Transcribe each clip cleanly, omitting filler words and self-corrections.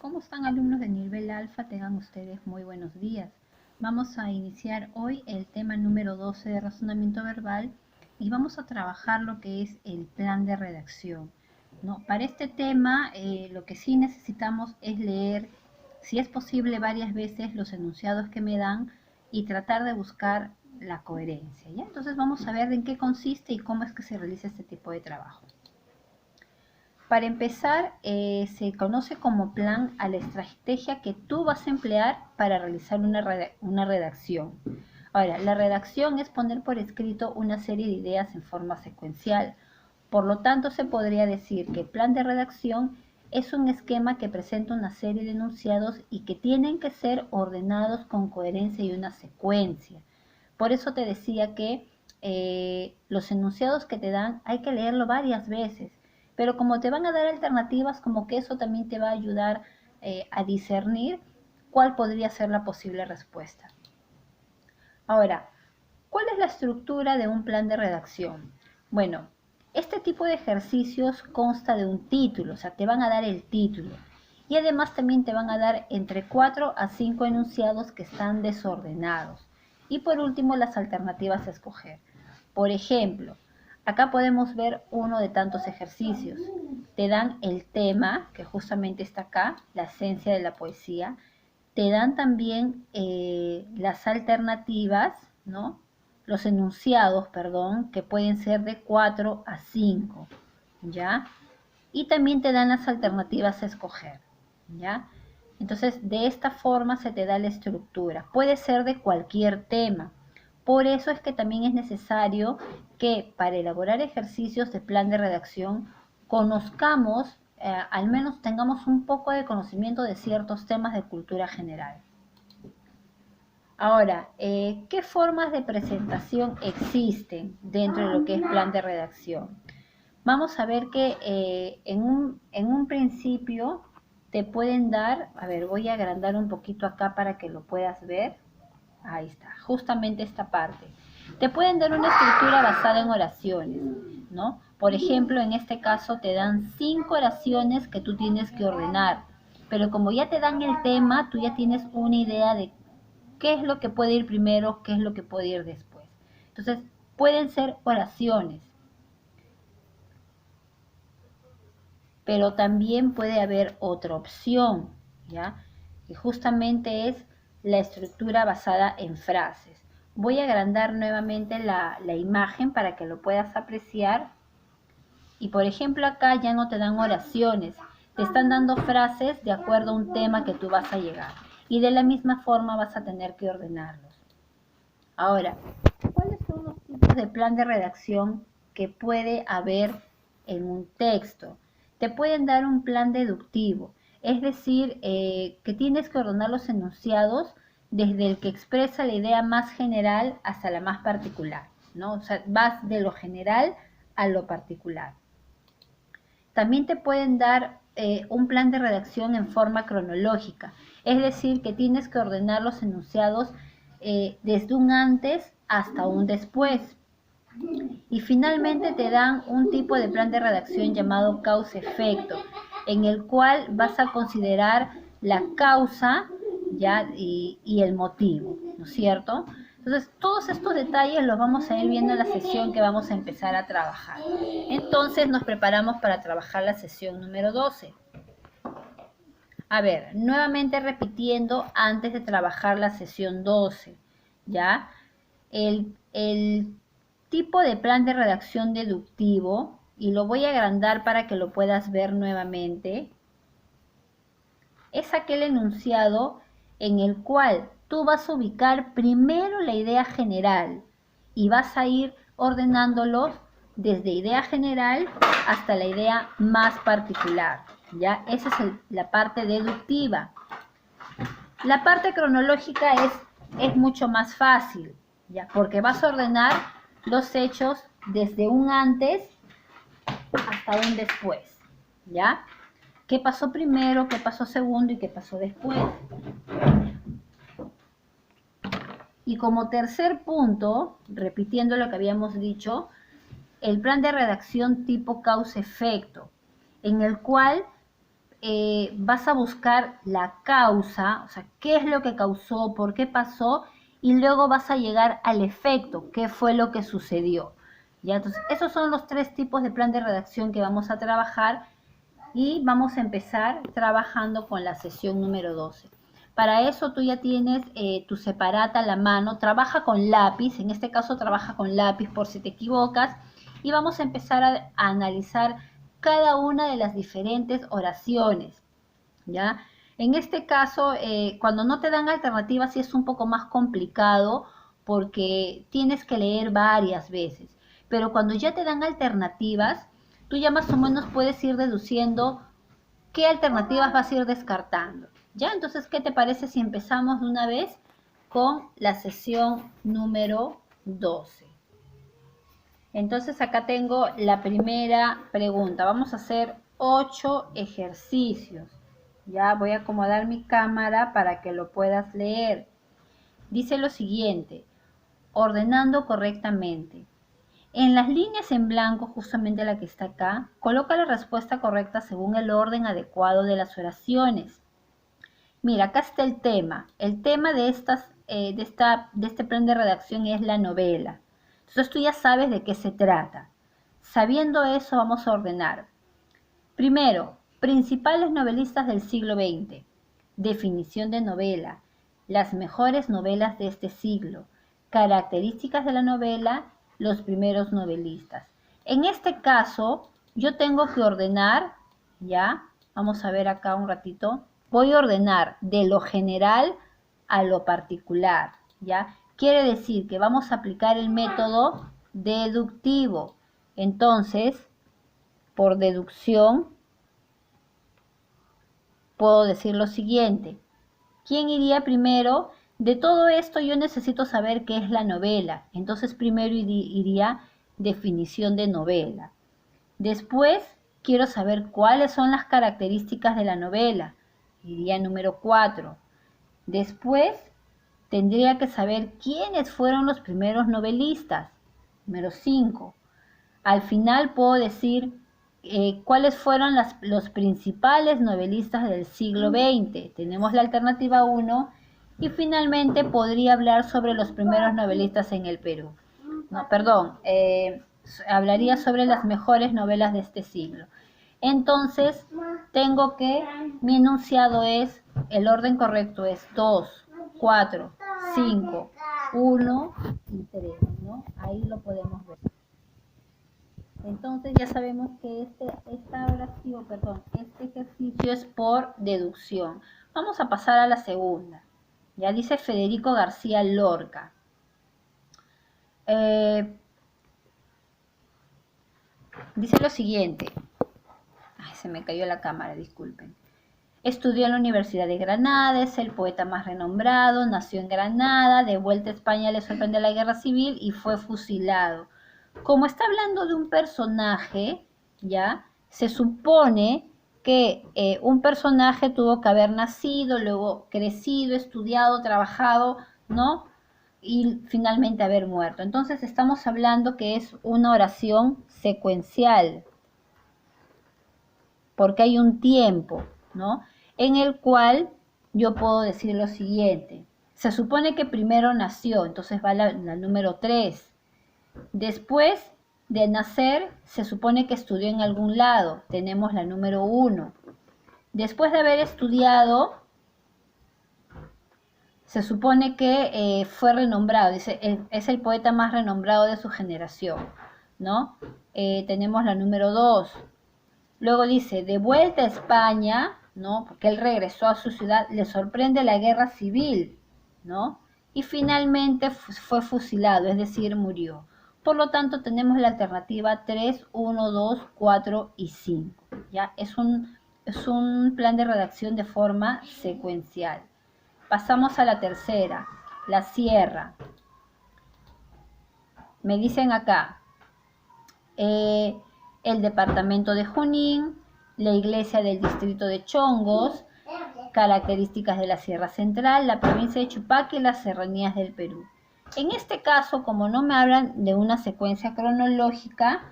¿Cómo están, alumnos de nivel alfa? Tengan ustedes muy buenos días. Vamos a iniciar hoy el tema número 12 de razonamiento verbal y vamos a trabajar lo que es el plan de redacción, ¿no? Para este tema lo que sí necesitamos es leer, si es posible, varias veces los enunciados que me dan y tratar de buscar la coherencia, ¿ya? Entonces vamos a ver en qué consiste y cómo es que se realiza este tipo de trabajo. Para empezar, se conoce como plan a la estrategia que tú vas a emplear para realizar una redacción. Ahora, la redacción es poner por escrito una serie de ideas en forma secuencial. Por lo tanto, se podría decir que el plan de redacción es un esquema que presenta una serie de enunciados y que tienen que ser ordenados con coherencia y una secuencia. Por eso te decía que los enunciados que te dan hay que leerlo varias veces. Pero como te van a dar alternativas, como que eso también te va a ayudar a discernir cuál podría ser la posible respuesta. Ahora, ¿cuál es la estructura de un plan de redacción? Bueno, este tipo de ejercicios consta de un título, o sea, te van a dar el título. Y además también te van a dar entre 4 a 5 enunciados que están desordenados. Y por último, las alternativas a escoger. Por ejemplo, acá podemos ver uno de tantos ejercicios. Te dan el tema, que justamente está acá, la esencia de la poesía. Te dan también las alternativas, ¿no? Los enunciados, perdón, que pueden ser de 4 a 5, ¿ya? Y también te dan las alternativas a escoger, ¿ya? Entonces, de esta forma se te da la estructura. Puede ser de cualquier tema. Por eso es que también es necesario que para elaborar ejercicios de plan de redacción conozcamos, al menos tengamos un poco de conocimiento de ciertos temas de cultura general. Ahora, ¿qué formas de presentación existen dentro de lo que es plan de redacción? Vamos a ver que en un principio te pueden dar, a ver, voy a agrandar un poquito acá para que lo puedas ver. Ahí está, justamente esta parte. Te pueden dar una estructura basada en oraciones, ¿no? Por ejemplo, en este caso te dan 5 oraciones que tú tienes que ordenar, pero como ya te dan el tema, tú ya tienes una idea de qué es lo que puede ir primero, qué es lo que puede ir después. Entonces, pueden ser oraciones, pero también puede haber otra opción, ¿ya? Y justamente es la estructura basada en frases. Voy a agrandar nuevamente la imagen para que lo puedas apreciar. Y por ejemplo acá ya no te dan oraciones, te están dando frases de acuerdo a un tema que tú vas a llegar. Y de la misma forma vas a tener que ordenarlos. Ahora, ¿cuáles son los tipos de plan de redacción que puede haber en un texto? Te pueden dar un plan deductivo, es decir, que tienes que ordenar los enunciados desde el que expresa la idea más general hasta la más particular, ¿no? O sea, vas de lo general a lo particular. También te pueden dar un plan de redacción en forma cronológica, es decir, que tienes que ordenar los enunciados desde un antes hasta un después. Y finalmente te dan un tipo de plan de redacción llamado causa-efecto, en el cual vas a considerar la causa, ¿ya? Y el motivo, ¿no es cierto? Entonces, todos estos detalles los vamos a ir viendo en la sesión que vamos a empezar a trabajar. Entonces, nos preparamos para trabajar la sesión número 12. A ver, nuevamente repitiendo antes de trabajar la sesión 12, ¿ya? El tipo de plan de redacción deductivo, y lo voy a agrandar para que lo puedas ver nuevamente, es aquel enunciado en el cual tú vas a ubicar primero la idea general y vas a ir ordenándolos desde idea general hasta la idea más particular. ¿Ya? Esa es la parte deductiva. La parte cronológica es mucho más fácil, ¿ya? Porque vas a ordenar los hechos desde un antes hasta un después, ¿ya? ¿Qué pasó primero, qué pasó segundo y qué pasó después? Y como tercer punto, repitiendo lo que habíamos dicho, el plan de redacción tipo causa-efecto, en el cual vas a buscar la causa, o sea, qué es lo que causó, por qué pasó, y luego vas a llegar al efecto, qué fue lo que sucedió. ¿Ya? Entonces, esos son los 3 tipos de plan de redacción que vamos a trabajar y vamos a empezar trabajando con la sesión número 12. Para eso tú ya tienes tu separata a la mano, trabaja con lápiz, en este caso trabaja con lápiz por si te equivocas, y vamos a empezar a analizar cada una de las diferentes oraciones, ¿ya? En este caso, cuando no te dan alternativas sí es un poco más complicado porque tienes que leer varias veces, pero cuando ya te dan alternativas, tú ya más o menos puedes ir deduciendo qué alternativas vas a ir descartando, ¿ya? Entonces, ¿qué te parece si empezamos de una vez con la sesión número 12? Entonces acá tengo la primera pregunta. Vamos a hacer 8 ejercicios. Ya voy a acomodar mi cámara para que lo puedas leer. Dice lo siguiente: ordenando correctamente. En las líneas en blanco, justamente la que está acá, coloca la respuesta correcta según el orden adecuado de las oraciones. Mira, acá está el tema. El tema de este plan de redacción es la novela. Entonces tú ya sabes de qué se trata. Sabiendo eso, vamos a ordenar. Primero, principales novelistas del siglo XX. Definición de novela. Las mejores novelas de este siglo. Características de la novela. Los primeros novelistas. En este caso, yo tengo que ordenar, ¿ya? Vamos a ver acá un ratito. Voy a ordenar de lo general a lo particular, ¿ya? Quiere decir que vamos a aplicar el método deductivo. Entonces, por deducción, puedo decir lo siguiente. ¿Quién iría primero? De todo esto yo necesito saber qué es la novela. Entonces primero iría definición de novela. Después quiero saber cuáles son las características de la novela. Iría número 4. Después tendría que saber quiénes fueron los primeros novelistas. Número 5. Al final puedo decir cuáles fueron los principales novelistas del siglo XX. Tenemos la alternativa 1 y finalmente podría hablar sobre los primeros novelistas en el Perú. No, perdón, hablaría sobre las mejores novelas de este siglo. Entonces, tengo que, mi enunciado es, el orden correcto es 2, 4, 5, 1 y 3, ¿no? Ahí lo podemos ver. Entonces ya sabemos que este ejercicio es por deducción. Vamos a pasar a la segunda. Ya dice Federico García Lorca. Dice lo siguiente. Ay, se me cayó la cámara, disculpen. Estudió en la Universidad de Granada, es el poeta más renombrado, nació en Granada, de vuelta a España le sorprende la guerra civil y fue fusilado. Como está hablando de un personaje, ya, se supone que un personaje tuvo que haber nacido, luego crecido, estudiado, trabajado, ¿no? Y finalmente haber muerto. Entonces estamos hablando que es una oración secuencial, porque hay un tiempo, ¿no? En el cual yo puedo decir lo siguiente. Se supone que primero nació, entonces va la número 3. Después de nacer, se supone que estudió en algún lado. Tenemos la número 1. Después de haber estudiado, se supone que fue renombrado. Dice, es el poeta más renombrado de su generación, ¿no? Tenemos la número 2. Luego dice, de vuelta a España, ¿no? Porque él regresó a su ciudad, le sorprende la guerra civil, ¿no? Y finalmente fue fusilado, es decir, murió. Por lo tanto, tenemos la alternativa 3, 1, 2, 4 y 5. ¿Ya? Es un plan de redacción de forma secuencial. Pasamos a la tercera, la sierra. Me dicen acá, el departamento de Junín, la iglesia del distrito de Chongos, características de la Sierra Central, la provincia de Chupaque y las serranías del Perú. En este caso, como no me hablan de una secuencia cronológica,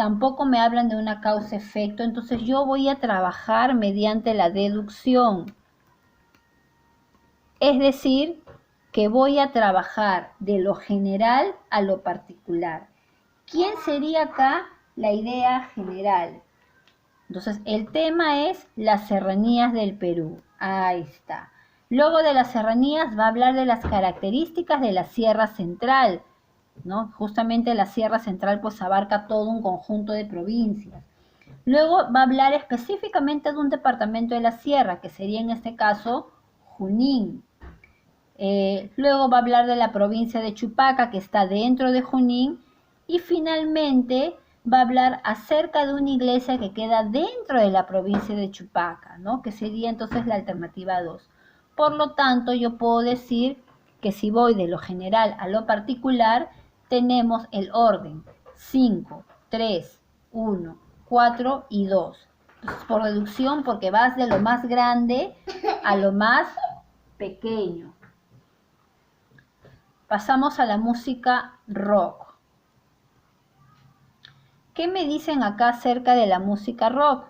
tampoco me hablan de una causa-efecto, entonces yo voy a trabajar mediante la deducción. Es decir, que voy a trabajar de lo general a lo particular. ¿Quién sería acá la idea general? Entonces, el tema es las serranías del Perú. Ahí está. Luego de las serranías va a hablar de las características de la Sierra Central, ¿no? Justamente la Sierra Central pues abarca todo un conjunto de provincias. Luego va a hablar específicamente de un departamento de la Sierra, que sería en este caso Junín. Luego va a hablar de la provincia de Chupaca, que está dentro de Junín. Y finalmente va a hablar acerca de una iglesia que queda dentro de la provincia de Chupaca, ¿no? Que sería entonces la alternativa 2. Por lo tanto, yo puedo decir que si voy de lo general a lo particular, tenemos el orden 5, 3, 1, 4 y 2. Entonces, por deducción, porque vas de lo más grande a lo más pequeño. Pasamos a la música rock. ¿Qué me dicen acá acerca de la música rock?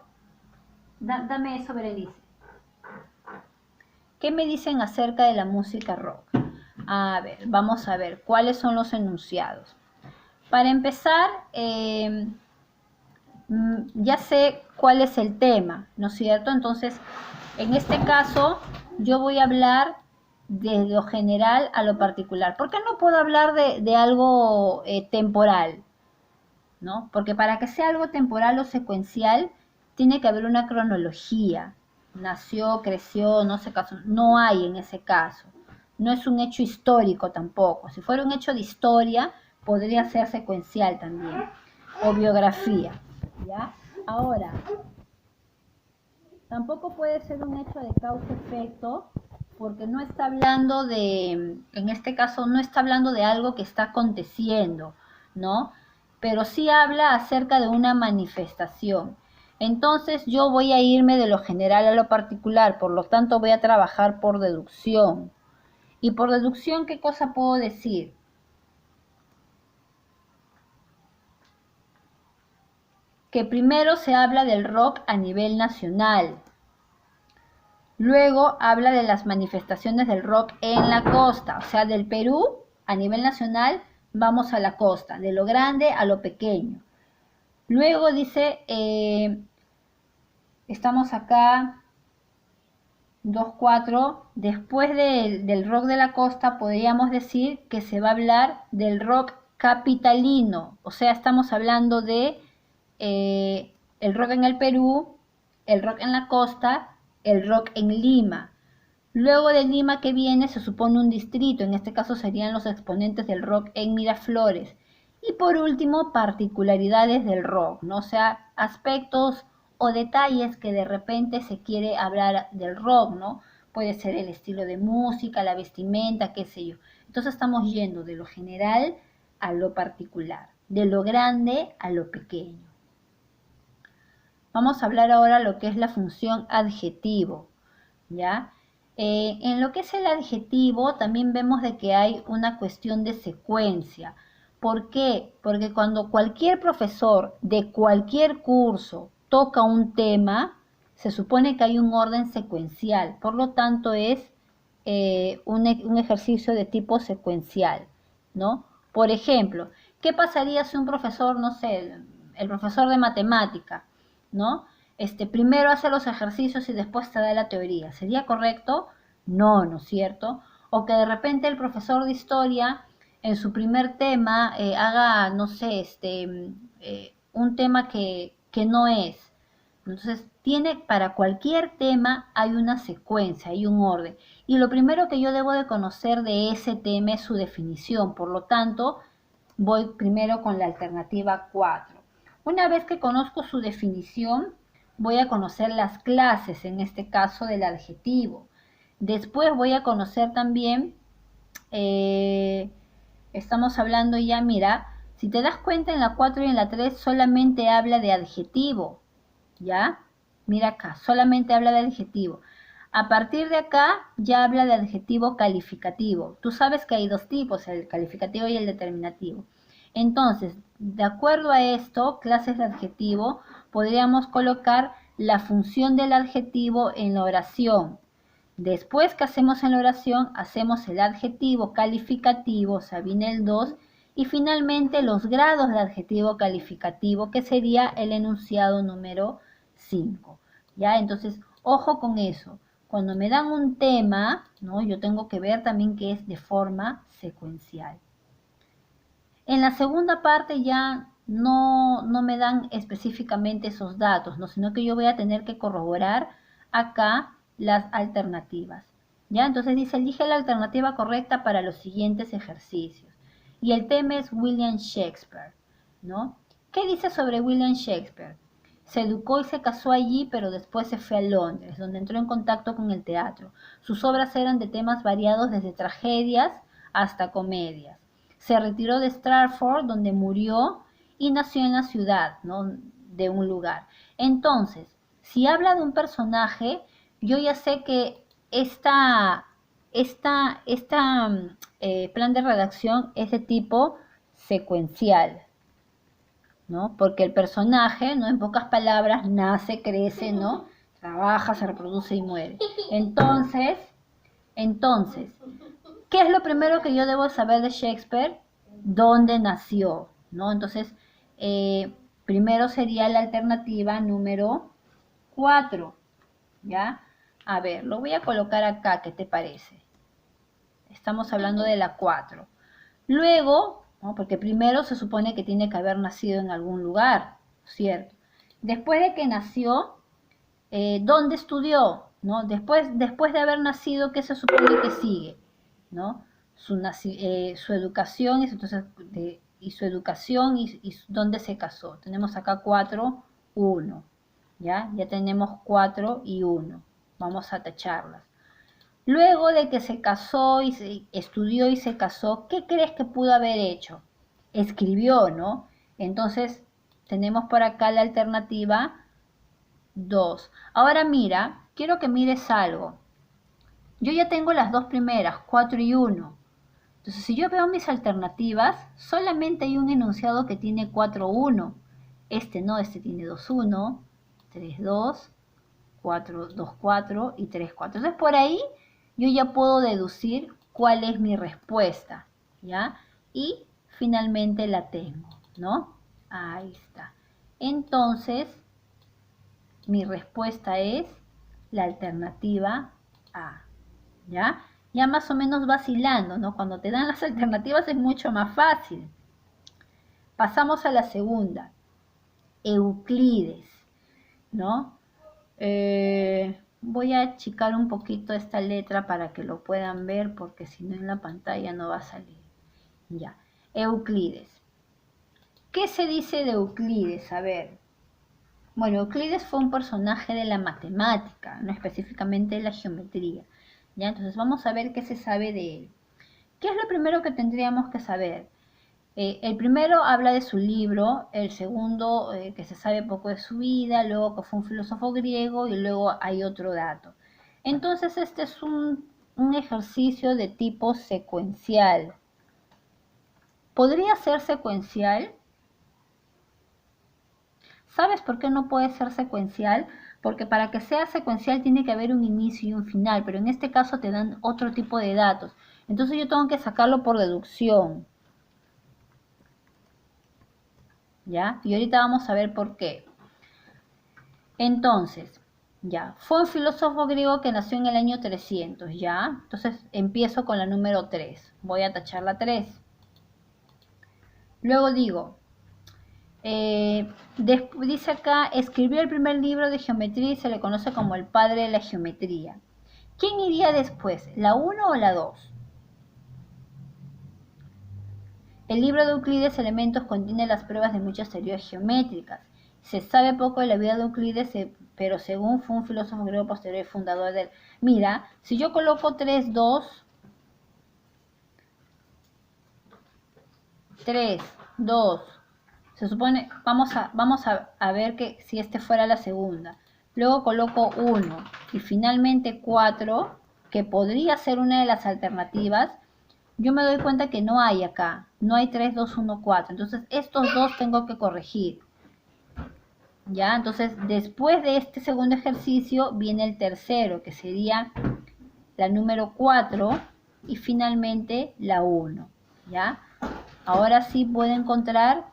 Dame eso, Berenice. ¿Qué me dicen acerca de la música rock? A ver, vamos a ver cuáles son los enunciados. Para empezar, ya sé cuál es el tema, ¿no es cierto? Entonces, en este caso, yo voy a hablar de lo general a lo particular. ¿Por qué no puedo hablar de algo temporal? ¿No? Porque para que sea algo temporal o secuencial, tiene que haber una cronología. Nació, creció, no se casó. No hay en ese caso. No es un hecho histórico tampoco. Si fuera un hecho de historia, podría ser secuencial también. O biografía. ¿Ya? Ahora, tampoco puede ser un hecho de causa-efecto, porque no está hablando en este caso, no está hablando de algo que está aconteciendo, ¿no? Pero sí habla acerca de una manifestación. Entonces yo voy a irme de lo general a lo particular, por lo tanto voy a trabajar por deducción. Y por deducción, ¿qué cosa puedo decir? Que primero se habla del rock a nivel nacional. Luego habla de las manifestaciones del rock en la costa, o sea, del Perú a nivel nacional vamos a la costa, de lo grande a lo pequeño. Luego dice, estamos acá, 2-4, después del rock de la costa podríamos decir que se va a hablar del rock capitalino, o sea, estamos hablando de el rock en el Perú, el rock en la costa, el rock en Lima. Luego de Lima que viene se supone un distrito, en este caso serían los exponentes del rock en Miraflores. Y por último, particularidades del rock, ¿no? O sea, aspectos o detalles que de repente se quiere hablar del rock, ¿no? Puede ser el estilo de música, la vestimenta, qué sé yo. Entonces estamos yendo de lo general a lo particular, de lo grande a lo pequeño. Vamos a hablar ahora lo que es la función adjetivo, ¿ya? En lo que es el adjetivo también vemos de que hay una cuestión de secuencia. ¿Por qué? Porque cuando cualquier profesor de cualquier curso toca un tema, se supone que hay un orden secuencial. Por lo tanto, es un ejercicio de tipo secuencial, ¿no? Por ejemplo, ¿qué pasaría si un profesor, no sé, el profesor de matemática, ¿no? Primero hace los ejercicios y después te da la teoría? ¿Sería correcto? No, ¿no es cierto? O que de repente el profesor de historia en su primer tema haga, no sé, un tema que no es. Entonces, para cualquier tema hay una secuencia, hay un orden. Y lo primero que yo debo de conocer de ese tema es su definición. Por lo tanto, voy primero con la alternativa 4. Una vez que conozco su definición, voy a conocer las clases, en este caso del adjetivo. Después voy a conocer también, estamos hablando ya, mira, si te das cuenta en la 4 y en la 3 solamente habla de adjetivo, ¿ya? Mira acá, solamente habla de adjetivo. A partir de acá ya habla de adjetivo calificativo. Tú sabes que hay dos tipos, el calificativo y el determinativo. Entonces, de acuerdo a esto, clases de adjetivo, podríamos colocar la función del adjetivo en la oración. Después que hacemos en la oración, hacemos el adjetivo calificativo, o sea, viene el 2, y finalmente los grados de adjetivo calificativo, que sería el enunciado número 5. ¿Ya? Entonces, ojo con eso. Cuando me dan un tema, ¿no? Yo tengo que ver también que es de forma secuencial. En la segunda parte ya no me dan específicamente esos datos, ¿no? Sino que yo voy a tener que corroborar acá las alternativas. ¿Ya? Entonces dice, elige la alternativa correcta para los siguientes ejercicios. Y el tema es William Shakespeare, ¿no? ¿Qué dice sobre William Shakespeare? Se educó y se casó allí, pero después se fue a Londres, donde entró en contacto con el teatro. Sus obras eran de temas variados desde tragedias hasta comedias. Se retiró de Stratford, donde murió, y nació en la ciudad, ¿no? De un lugar. Entonces, si habla de un personaje, yo ya sé que esta plan de redacción es de tipo secuencial, ¿no? Porque el personaje, ¿no? En pocas palabras, nace, crece, ¿no? Trabaja, se reproduce y muere. Entonces, ¿qué es lo primero que yo debo saber de Shakespeare? ¿Dónde nació? ¿No? Entonces, primero sería la alternativa número 4, ¿ya? A ver, lo voy a colocar acá, ¿qué te parece? Estamos hablando de la 4. Luego, ¿no? Porque primero se supone que tiene que haber nacido en algún lugar, ¿cierto? Después de que nació, ¿dónde estudió? ¿No? Después de haber nacido, ¿qué se supone que sigue? ¿No? Su educación, y su educación y dónde se casó. Tenemos acá 4, 1. ¿Ya? Ya tenemos 4 y 1. Vamos a tacharlas. Luego de que se casó y estudió y se casó, ¿qué crees que pudo haber hecho? Escribió, ¿no? Entonces, tenemos por acá la alternativa 2. Ahora mira, quiero que mires algo. Yo ya tengo las dos primeras, 4 y 1. Entonces, si yo veo mis alternativas, solamente hay un enunciado que tiene 4, 1. Este no, este tiene 2, 1, 3, 2, 4, 2, 4 y 3, 4. Entonces, por ahí yo ya puedo deducir cuál es mi respuesta, ¿ya? Y finalmente la tengo, ¿no? Ahí está. Entonces, mi respuesta es la alternativa A, ¿ya? Ya más o menos vacilando, ¿no? Cuando te dan las alternativas es mucho más fácil. Pasamos a la segunda, Euclides, ¿no? Voy a achicar un poquito esta letra para que lo puedan ver, porque si no en la pantalla no va a salir. Ya, Euclides. ¿Qué se dice de Euclides? A ver. Bueno, Euclides fue un personaje de la matemática, no específicamente de la geometría. ¿Ya? Entonces vamos a ver qué se sabe de él. ¿Qué es lo primero que tendríamos que saber? El primero habla de su libro, el segundo que se sabe poco de su vida, luego que fue un filósofo griego y luego hay otro dato. Entonces este es un ejercicio de tipo secuencial. ¿Podría ser secuencial? ¿Sabes por qué no puede ser secuencial? Porque para que sea secuencial tiene que haber un inicio y un final, pero en este caso te dan otro tipo de datos. Entonces yo tengo que sacarlo por deducción. ¿Ya? Y ahorita vamos a ver por qué. Entonces, ya, fue un filósofo griego que nació en el año 300, ¿ya? Entonces empiezo con la número 3. Voy a tachar la 3. Luego digo, dice acá, escribió el primer libro de geometría y se le conoce como el padre de la geometría. ¿Quién iría después, la 1 o la 2? El libro de Euclides Elementos contiene las pruebas de muchas teorías geométricas. Se sabe poco de la vida de Euclides, pero según fue un filósofo griego posterior y fundador del... Mira, si yo coloco 3, 2, 3, 2, se supone, vamos a ver que si este fuera la segunda. Luego coloco 1 y finalmente 4, que podría ser una de las alternativas. yo me doy cuenta que no hay acá, no hay 3, 2, 1, 4. Entonces estos dos tengo que corregir. ¿Ya? Entonces después de este segundo ejercicio viene el tercero, que sería la número 4 y finalmente la 1. ¿Ya? Ahora sí puedo encontrar,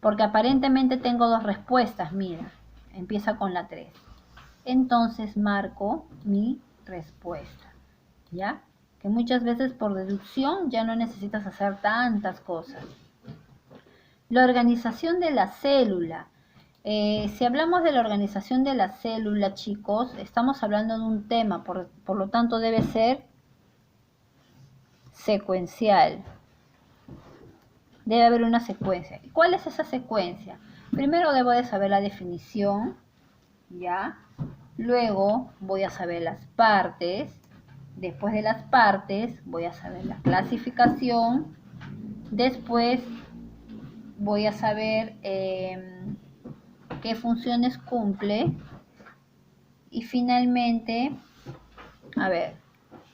porque aparentemente tengo dos respuestas, mira, empieza con la 3. Entonces marco mi respuesta, ¿ya? Que muchas veces por deducción ya no necesitas hacer tantas cosas. La organización de la célula. Si hablamos de la organización de la célula, chicos, estamos hablando de un tema, por lo tanto debe ser secuencial. Debe haber una secuencia. ¿Cuál es esa secuencia? Primero debo de saber la definición, ¿ya? Luego voy a saber las partes. Después de las partes voy a saber la clasificación. Después voy a saber qué funciones cumple. Y finalmente, a ver,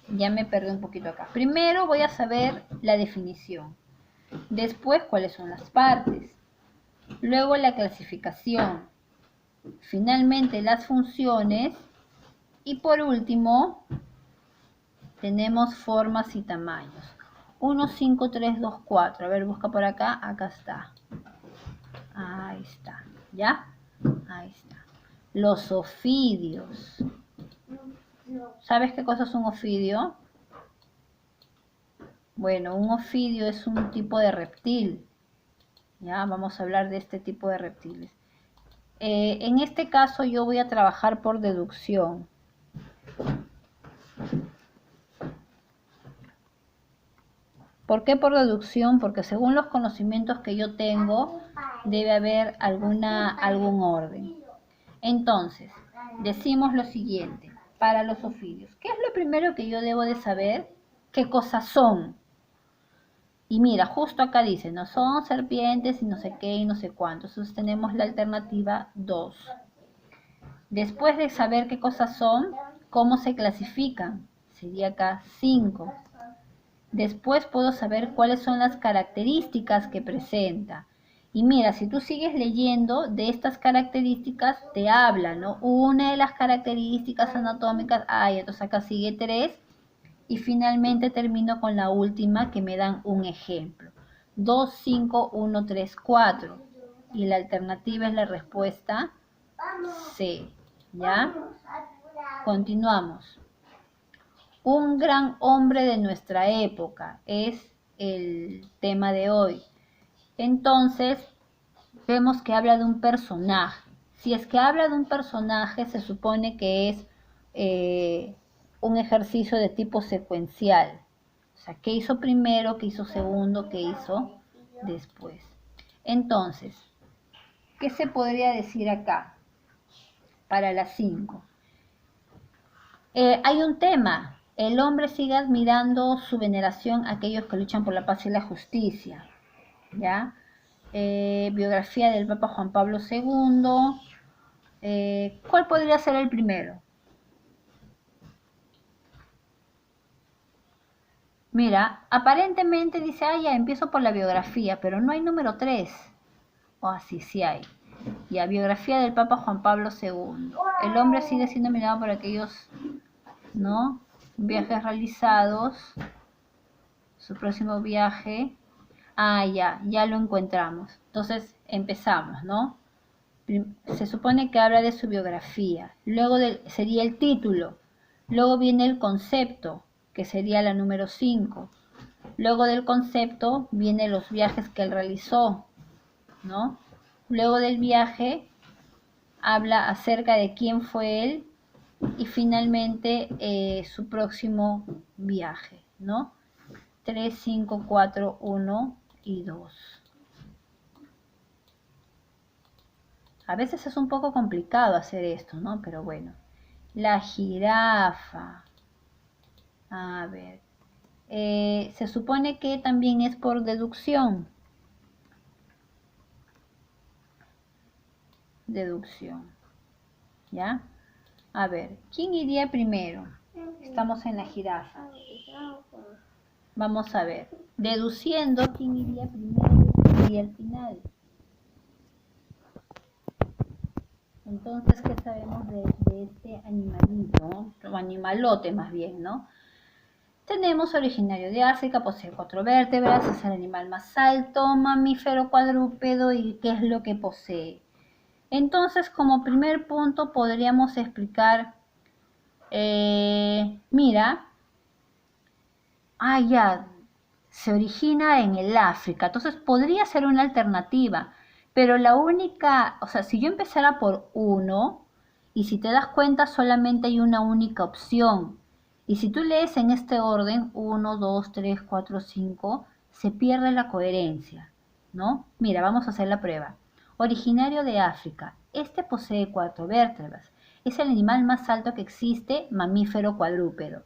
ya me perdí un poquito acá. Primero voy a saber la definición. Después cuáles son las partes. Luego la clasificación. Finalmente las funciones. Y por último, tenemos formas y tamaños. 1, 5, 3, 2, 4. A ver, busca por acá. Acá está. Ahí está. ¿Ya? Ahí está. Los ofidios. ¿Sabes qué cosa es un ofidio? Bueno, un ofidio es un tipo de reptil. Ya, vamos a hablar de este tipo de reptiles. En este caso yo voy a trabajar por deducción. ¿Por qué por deducción? Porque según los conocimientos que yo tengo, debe haber algún orden. Entonces, decimos lo siguiente, para los ofidios. ¿Qué es lo primero que yo debo de saber? ¿Qué cosas son? Y mira, justo acá dice, no son serpientes y no sé qué y no sé cuánto. Entonces tenemos la alternativa 2. Después de saber qué cosas son, ¿cómo se clasifican? Sería acá 5. Después puedo saber cuáles son las características que presenta. Y mira, si tú sigues leyendo de estas características, te habla, ¿no? Una de las características anatómicas, entonces acá sigue 3. Y finalmente termino con la última que me dan un ejemplo. 2, 5, 1, 3, 4. Y la alternativa es la respuesta C. ¿Ya? Continuamos. Un gran hombre de nuestra época es el tema de hoy. Entonces, vemos que habla de un personaje. Si es que habla de un personaje, se supone que es un ejercicio de tipo secuencial. O sea, ¿qué hizo primero? ¿Qué hizo segundo? ¿Qué hizo después? Entonces, ¿qué se podría decir acá para las 5? Hay un tema. El hombre sigue admirando su veneración a aquellos que luchan por la paz y la justicia. ¿Ya? Biografía del Papa Juan Pablo II. ¿Cuál podría ser el primero? Mira, aparentemente dice, ya empiezo por la biografía, pero no hay número 3. O así sí hay. Ya, biografía del Papa Juan Pablo II. El hombre sigue siendo mirado por aquellos, ¿no? Viajes realizados. Su próximo viaje. Ya lo encontramos. Entonces empezamos, ¿no? Se supone que habla de su biografía. Luego sería el título. Luego viene el concepto, que sería la número 5. Luego del concepto vienen los viajes que él realizó, ¿no? Luego del viaje habla acerca de quién fue él y finalmente su próximo viaje, ¿no? 3, 5, 4, 1 y 2. A veces es un poco complicado hacer esto, ¿no? Pero bueno. La jirafa. A ver. Se supone que también es por deducción. Deducción. ¿Ya? A ver, ¿quién iría primero? Estamos en la jirafa. Vamos a ver. Deduciendo quién iría primero y quién iría al final. Entonces, ¿qué sabemos de este animalito? O animalote más bien, ¿no? Tenemos originario de África, posee 4 vértebras, es el animal más alto, mamífero cuadrúpedo y qué es lo que posee. Entonces, como primer punto podríamos explicar, mira, ya, se origina en el África, entonces podría ser una alternativa, pero la única, o sea, si yo empezara por 1, y si te das cuenta solamente hay una única opción, y si tú lees en este orden 1, 2, 3, 4, 5, se pierde la coherencia, ¿no? Mira, vamos a hacer la prueba. Originario de África, este posee 4 vértebras, es el animal más alto que existe, mamífero cuadrúpedo.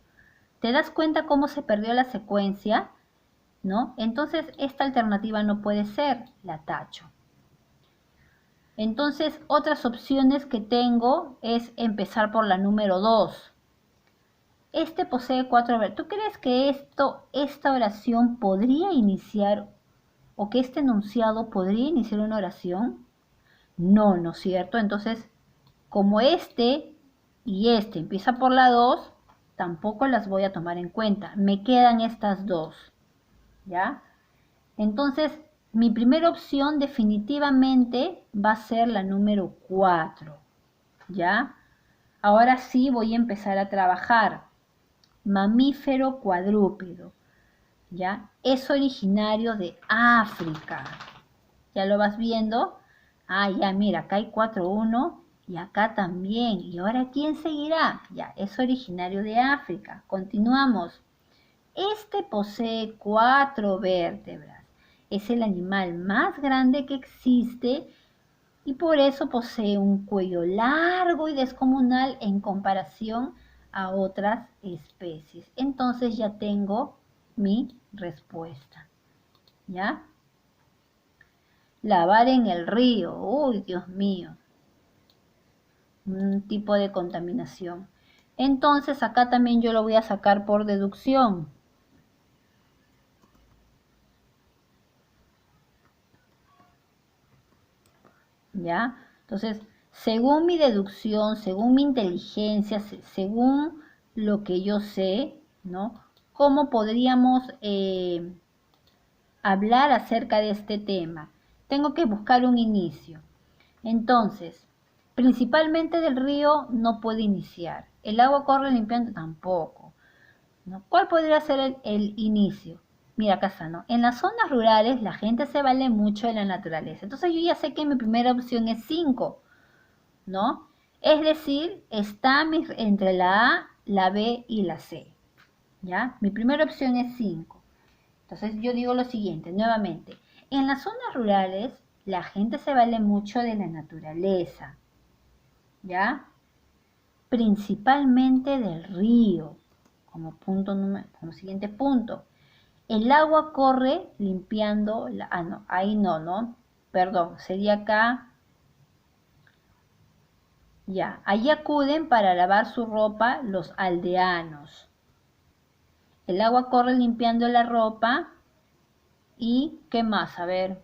¿Te das cuenta cómo se perdió la secuencia? ¿No? Entonces esta alternativa no puede ser, la tacho. Entonces otras opciones que tengo es empezar por la número 2. Este posee 4 verbos. ¿Tú crees que esta oración podría iniciar o que este enunciado podría iniciar una oración? No, ¿no es cierto? Entonces, como este y este empieza por la 2, tampoco las voy a tomar en cuenta. Me quedan estas dos, ¿ya? Entonces, mi primera opción definitivamente va a ser la número 4, ¿ya? Ahora sí voy a empezar a trabajar. Mamífero cuadrúpedo, ¿ya? Es originario de África. ¿Ya lo vas viendo? Ya, mira, acá hay 4, 1 y acá también. ¿Y ahora quién seguirá? Ya, es originario de África. Continuamos. Este posee 4 vértebras. Es el animal más grande que existe y por eso posee un cuello largo y descomunal en comparación a otras especies. Entonces ya tengo mi respuesta. ¿Ya? Lavar en el río. Uy, Dios mío. Un tipo de contaminación. Entonces acá también yo lo voy a sacar por deducción. ¿Ya? Entonces, según mi deducción, según mi inteligencia, según lo que yo sé, ¿no? ¿Cómo podríamos hablar acerca de este tema? Tengo que buscar un inicio. Entonces, principalmente del río no puede iniciar. El agua corre limpiando tampoco, ¿no? ¿Cuál podría ser el inicio? Mira, Casano, en las zonas rurales la gente se vale mucho de la naturaleza. Entonces yo ya sé que mi primera opción es 5, ¿no? Es decir, está entre la A, la B y la C, ¿ya? Mi primera opción es 5. Entonces yo digo lo siguiente, nuevamente. En las zonas rurales la gente se vale mucho de la naturaleza, ¿ya? Principalmente del río, como siguiente punto. El agua corre limpiando, no, ahí no, ¿no? Perdón, sería acá, ya. Allí acuden para lavar su ropa los aldeanos. El agua corre limpiando la ropa y, ¿qué más? A ver,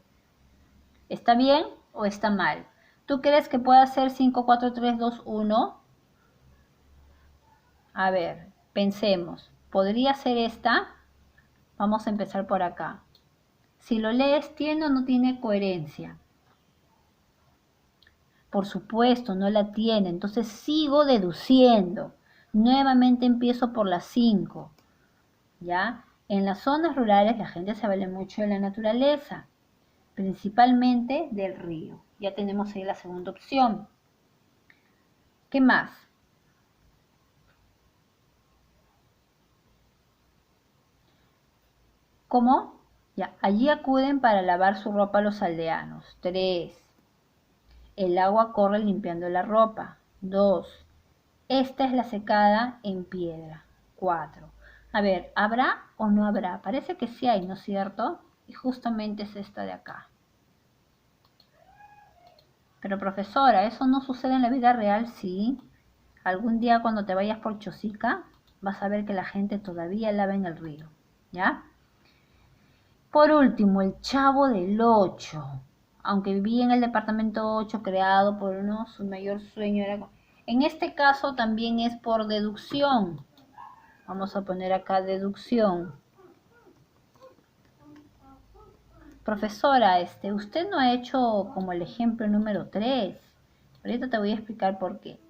¿está bien o está mal? ¿Tú crees que pueda ser 5, 4, 3, 2, 1? A ver, pensemos. ¿Podría ser esta? Vamos a empezar por acá. Si lo lees, ¿tiene o no tiene coherencia? Por supuesto, no la tiene. Entonces sigo deduciendo. Nuevamente empiezo por las 5. ¿Ya? En las zonas rurales la gente se vale mucho de la naturaleza, principalmente del río. Ya tenemos ahí la segunda opción. ¿Qué más? ¿Cómo? Ya, allí acuden para lavar su ropa los aldeanos. 3. El agua corre limpiando la ropa. 2. Esta es la secada en piedra. 4. A ver, ¿habrá o no habrá? Parece que sí hay, ¿no es cierto? Y justamente es esta de acá. Pero profesora, ¿eso no sucede en la vida real? Sí. Algún día cuando te vayas por Chosica, vas a ver que la gente todavía lava en el río. ¿Ya? Por último, el Chavo del 8. Aunque vivía en el departamento 8 creado por uno, su mayor sueño era... En este caso también es por deducción. Vamos a poner acá deducción. Profesora, usted no ha hecho como el ejemplo número 3. Ahorita te voy a explicar por qué.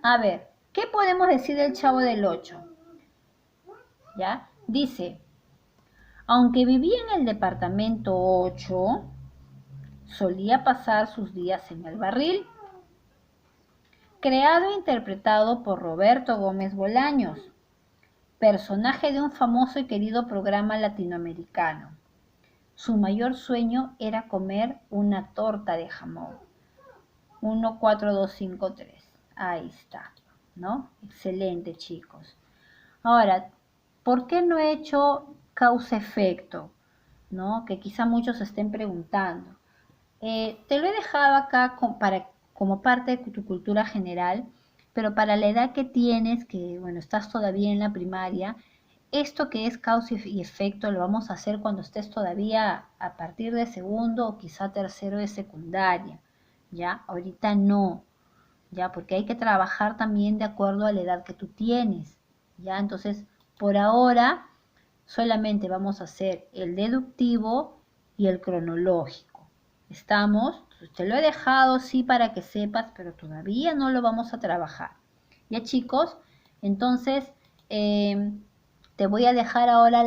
A ver, ¿qué podemos decir del Chavo del 8? ¿Ya? Dice, aunque vivía en el departamento 8, solía pasar sus días en el barril. Creado e interpretado por Roberto Gómez Bolaños, personaje de un famoso y querido programa latinoamericano. Su mayor sueño era comer una torta de jamón. 14253. Ahí está, ¿no? Excelente, chicos. Ahora, ¿por qué no he hecho causa-efecto? ¿No? Que quizá muchos se estén preguntando. Te lo he dejado acá como parte de tu cultura general, pero para la edad que tienes, que bueno, estás todavía en la primaria, esto que es causa y efecto lo vamos a hacer cuando estés todavía a partir de segundo o quizá tercero de secundaria, ¿ya? Ahorita no, ¿ya? Porque hay que trabajar también de acuerdo a la edad que tú tienes, ¿ya? Entonces, por ahora, solamente vamos a hacer el deductivo y el cronológico. ¿Estamos? Te lo he dejado, sí, para que sepas, pero todavía no lo vamos a trabajar. ¿Ya, chicos? Entonces, te voy a dejar ahora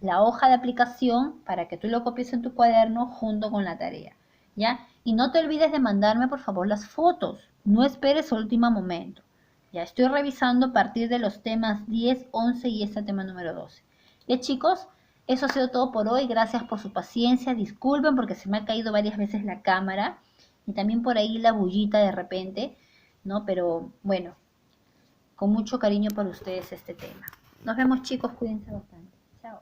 la hoja de aplicación para que tú lo copies en tu cuaderno junto con la tarea. ¿Ya? Y no te olvides de mandarme, por favor, las fotos. No esperes el último momento. Ya estoy revisando a partir de los temas 10, 11 y este tema número 12. Ya, chicos, eso ha sido todo por hoy. Gracias por su paciencia. Disculpen porque se me ha caído varias veces la cámara y también por ahí la bullita de repente, ¿no? Pero bueno, con mucho cariño para ustedes este tema. Nos vemos, chicos. Cuídense bastante. Chao.